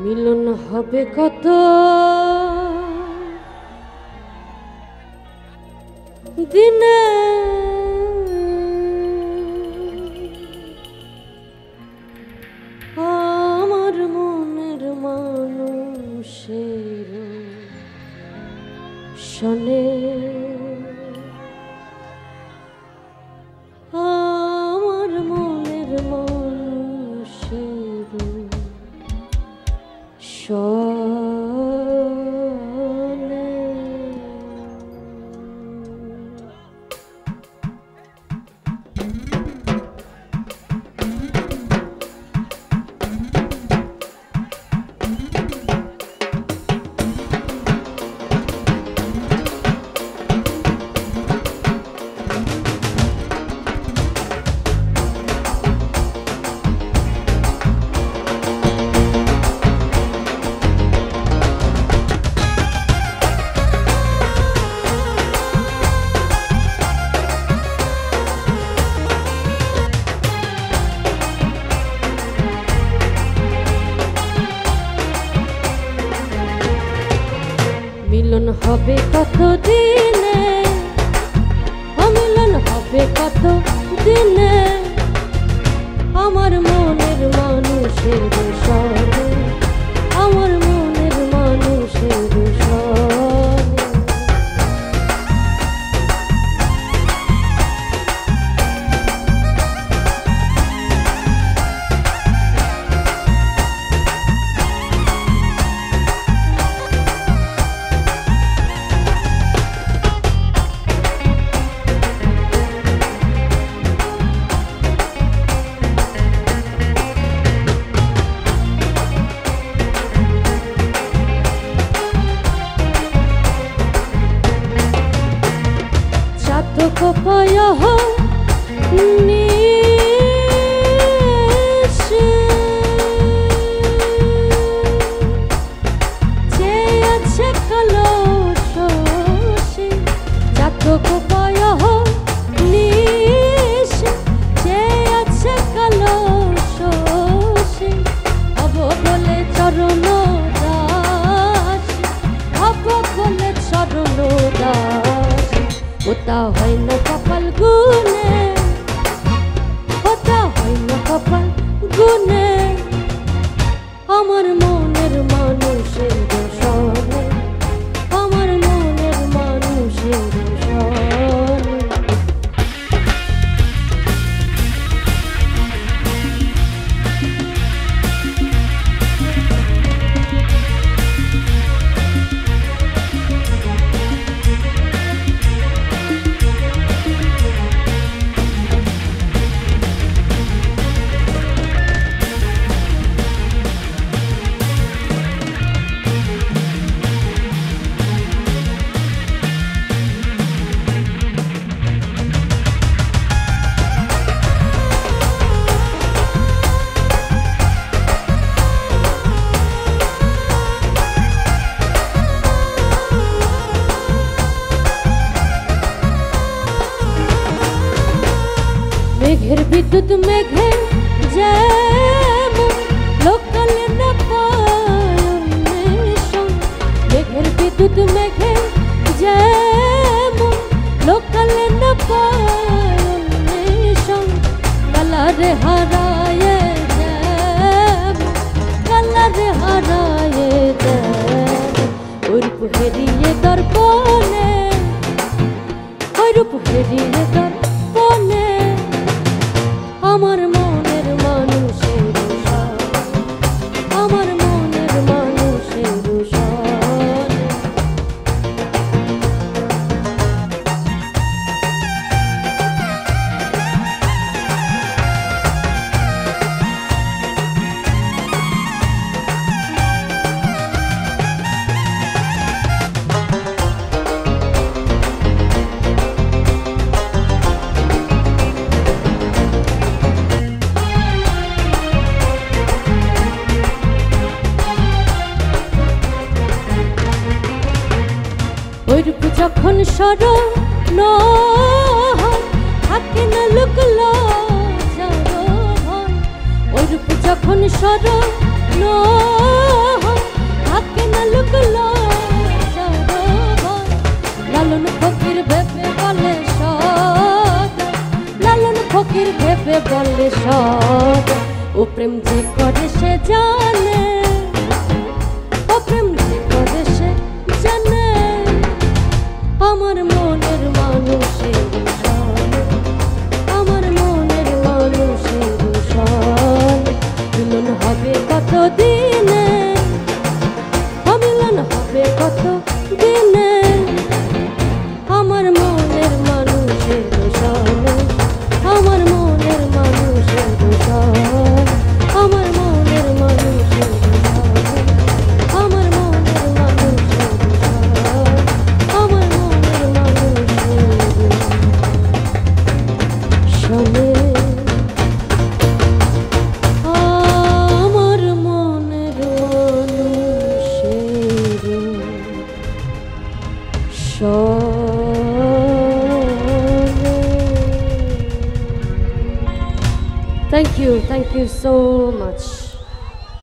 মিলন হবে কত দিনে, আমার মনের মানুষের শোনে, আমার মনের মানুষের শোনে। মিলন হবে কত দিনে, মিলন হবে কত দিনে, আমার মনের মানুষের শোনে, আমার মনের মানুষের শোনে। কপায়া হো নিশে, যে আছে কালো শোষে, যাত কপায়া হো নিশে, যে আছে কালো শোষে, হব বলে চরণ দাস, হব বলে চরণ দাস, ওটা হয় না কপাল গুনে, ওটা হয় না কপাল গুনে, আমার মনের মানুষের শোনে, আমার মনের মানুষের শোনে। মেঘের বিদ্যুৎ মেঘে যেমন লোকালে না পায়ন, মেঘের বিদ্যুৎ মেঘে যেমন লোকালে না পায়ন, কালারে হারায় যেমন, কালারে হারায় যেমন, ওই রূপ হেরিয়ে দর্পণে, ওই রূপ হেরিয়ে দর্পণে, আমার মনের মানুষের শোনে, আমার মনের মানুষের শোনে। ওইরূপ যখন স্মরণ থাকে না লোক লজ্জার ভয়, ওইরূপ যখন স্মরণ জানে, ও প্রেম যে করে সে জানে, আমার মনের মানুষের সনে, আমার মনের মানুষের সনে মিলন হবে কত দিনে, মিলন হবে কত দিনে, আমার মনের মানুষের সনে, আমার মনের মানুষের সনে, আমার মনের মানুষের সনে, আমার মনের মানুষের সনে, আমার মনের মানুষের সনে, আমার মনের মানুষের Thank you so much.